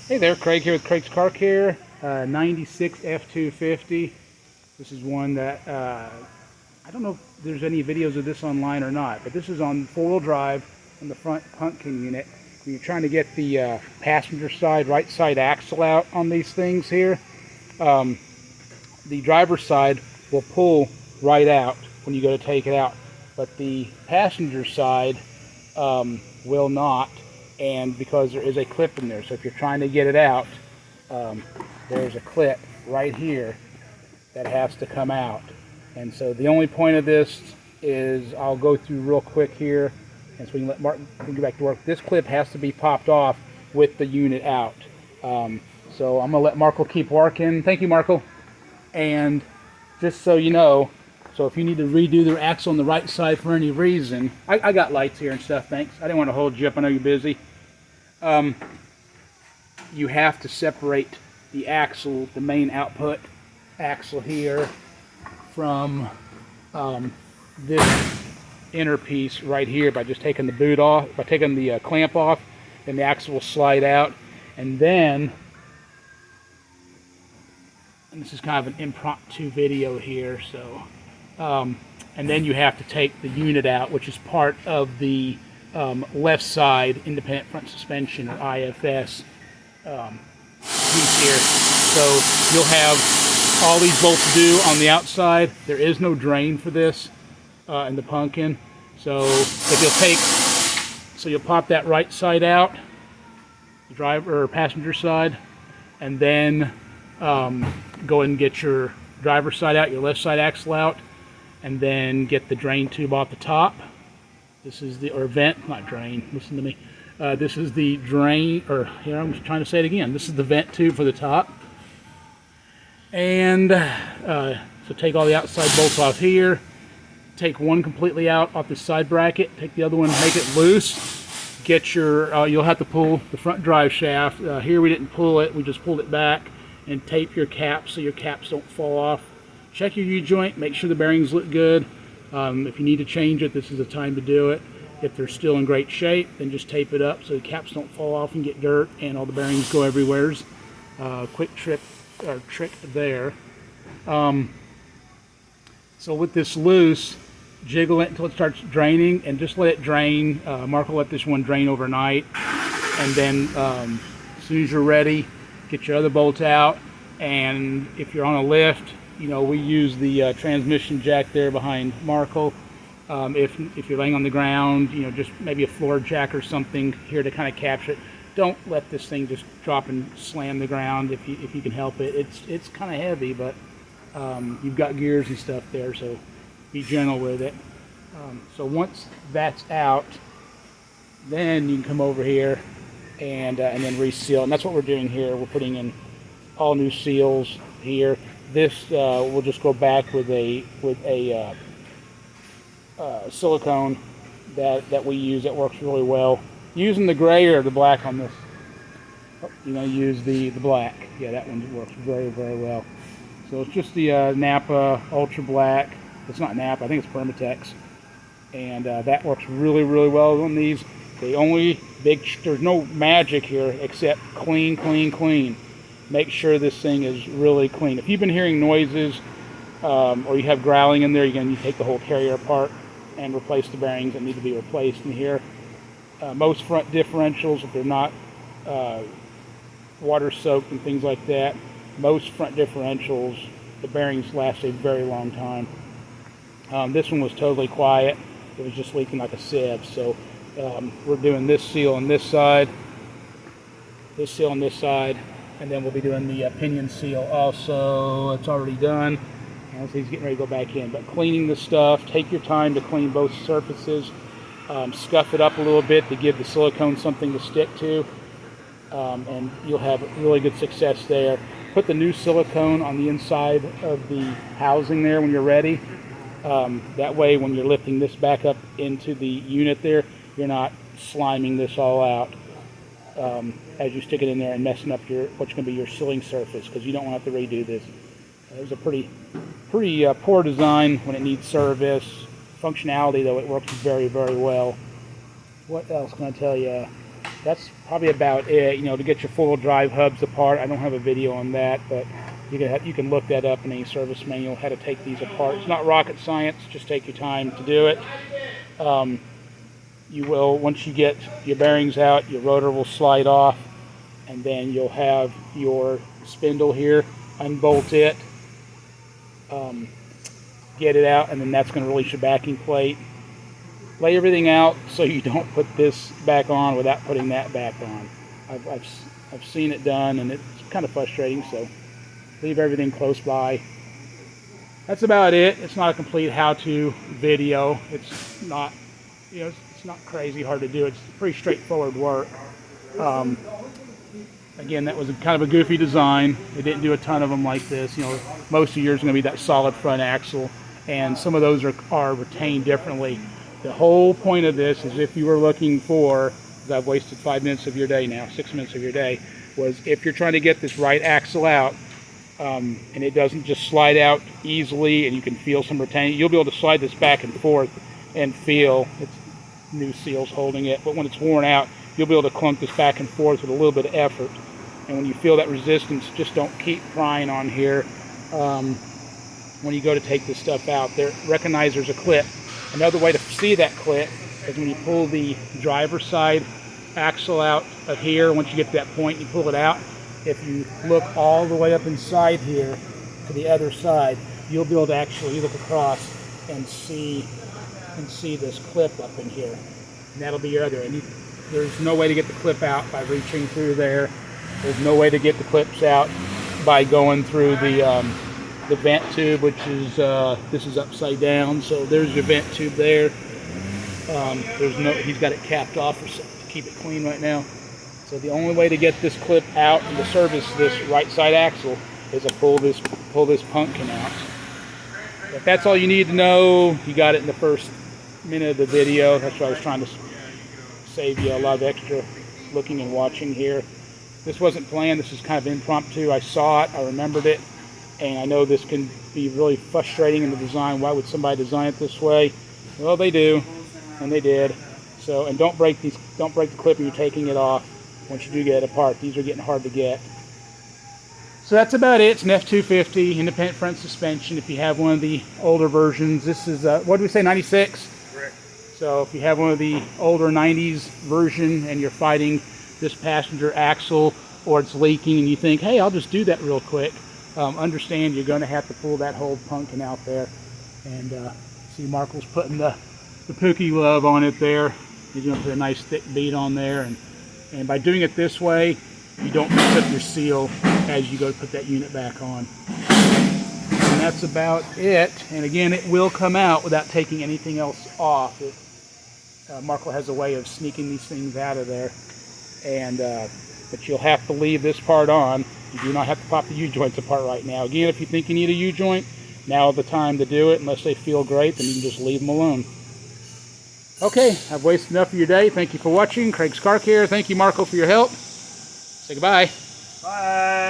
Hey there, Craig here with Craig's Car Care, 96 F250. This is one that, I don't know if there's any videos of this online or not, but this is on four-wheel drive on the front pumpkin unit. When you're trying to get the passenger side, right side axle out on these things here, the driver's side will pull right out when you go to take it out, but the passenger side will not. And because there is a clip in there, so if you're trying to get it out, there's a clip right here that has to come out. And so the only point of this is, I'll go through real quick here, and so we can let Mark get back to work. This clip has to be popped off with the unit out. So I'm gonna let Marco keep working. Thank you, Marco. And just so you know, so if you need to redo the axle on the right side for any reason, I got lights here and stuff, thanks. I didn't want to hold you up, I know you're busy. You have to separate the axle, the main output axle here, from this inner piece right here by just taking the boot off, by taking the clamp off, then the axle will slide out. And then, and this is kind of an impromptu video here, so and then you have to take the unit out, which is part of the left side independent front suspension, or IFS piece here. So you'll have all these bolts to do on the outside. There is no drain for this in the pumpkin. So if you'll take, so you'll pop that right side out, the driver or passenger side, and then go and get your driver's side out, your left side axle out, and then get the drain tube off the top. This is the, or vent, not drain, listen to me. This is the drain, or here I'm trying to say it again. This is the vent tube for the top. And so take all the outside bolts off here. Take one completely out off the side bracket. Take the other one, make it loose. Get your, you'll have to pull the front drive shaft. Here we didn't pull it, we just pulled it back. And tape your caps so your caps don't fall off. Check your U-joint, make sure the bearings look good. If you need to change it, this is the time to do it. If they're still in great shape, then just tape it up so the caps don't fall off and get dirt and all the bearings go everywhere. Quick trick there. So with this loose, jiggle it until it starts draining, and just let it drain. Mark will let this one drain overnight, and then as soon as you're ready, get your other bolts out. And if you're on a lift, you know, we use the transmission jack there behind Marco. If you're laying on the ground, you know, just maybe a floor jack or something here to kind of capture it. Don't let this thing just drop and slam the ground if you can help it. It's kind of heavy, but you've got gears and stuff there, so be gentle with it. So once that's out, then you can come over here and then reseal. And that's what we're doing here. We're putting in all new seals here. This will just go back with a silicone that we use that works really well. Using the gray or the black on this, you know, use the black. Yeah, that one works very, very well. So it's just the Napa Ultra Black. It's not Napa, I think it's Permatex, and that works really, really well on these. The only there's no magic here except clean, clean, clean. Make sure this thing is really clean. If you've been hearing noises or you have growling in there, you're going to need to take the whole carrier apart and replace the bearings that need to be replaced in here. Most front differentials, if they're not water soaked and things like that, most front differentials, the bearings last a very long time. This one was totally quiet. It was just leaking like a sieve. So we're doing this seal on this side, this seal on this side, and then we'll be doing the pinion seal also. It's already done. And so he's getting ready to go back in. But cleaning the stuff, take your time to clean both surfaces. Scuff it up a little bit to give the silicone something to stick to. And you'll have really good success there. Put the new silicone on the inside of the housing there when you're ready. That way when you're lifting this back up into the unit there, you're not sliming this all out as you stick it in there and messing up what's going to be your sealing surface, because you don't want to have to redo this. It was a pretty poor design when it needs service. Functionality though, it works very, very well. What else can I tell you? that's probably about it. You know, to get your four-wheel drive hubs apart, I don't have a video on that, but you can look that up in any service manual, how to take these apart. It's not rocket science, just take your time to do it. You will, once you get your bearings out, your rotor will slide off, and then you'll have your spindle here, unbolt it, get it out, and then that's going to release your backing plate. Lay everything out so you don't put this back on without putting that back on. I've seen it done, and it's kind of frustrating, so leave everything close by. That's about it. It's not a complete how-to video. It's not, you know, it's not crazy hard to do. It's pretty straightforward work. Again, that was kind of a goofy design. They didn't do a ton of them like this. You know, most of yours are going to be that solid front axle, and some of those are retained differently. The whole point of this is, if you were looking for, because I've wasted 5 minutes of your day now, 6 minutes of your day, was if you're trying to get this right axle out, and it doesn't just slide out easily and you can feel some retaining, you'll be able to slide this back and forth and feel it's new seals holding it. But when it's worn out, you'll be able to clunk this back and forth with a little bit of effort. And when you feel that resistance, just don't keep prying on here. When you go to take this stuff out, recognize there's a clip. Another way to see that clip is when you pull the driver's side axle out of here. Once you get to that point, you pull it out. If you look all the way up inside here to the other side, you'll be able to actually look across and see this clip up in here. And that'll be your other. And there's no way to get the clip out by reaching through there. There's no way to get the clips out by going through the vent tube, which is this is upside down. So there's your vent tube there. He's got it capped off to keep it clean right now. So the only way to get this clip out and to service this right side axle is to pull this pumpkin out. If that's all you need to know, you got it in the first minute of the video. That's why I was trying to save you a lot of extra looking and watching here. This wasn't planned. This is kind of impromptu. I saw it, I remembered it, and I know this can be really frustrating in the design. Why would somebody design it this way? Well, they do, and they did. So, and don't break the clip when you're taking it off. Once you do get it apart, these are getting hard to get. So that's about it. It's an F250 independent front suspension. If you have one of the older versions, this is what did we say, 96? Correct. So if you have one of the older 90s version and you're fighting this passenger axle, or it's leaking and you think, hey, I'll just do that real quick, understand you're going to have to pull that whole pumpkin out there. And see, Marco's putting the Pookie Love on it there. He's going to put a nice thick bead on there, and by doing it this way, you don't mess up your seal as you go to put that unit back on. And that's about it. And again, it will come out without taking anything else off. Marco has a way of sneaking these things out of there. And but you'll have to leave this part on. You do not have to pop the U-joints apart right now. Again, if you think you need a U-joint, now is the time to do it. Unless they feel great, then you can just leave them alone. Okay, I've wasted enough of your day. Thank you for watching. Craig's Car Care. Thank you, Marco, for your help. Say goodbye. Bye.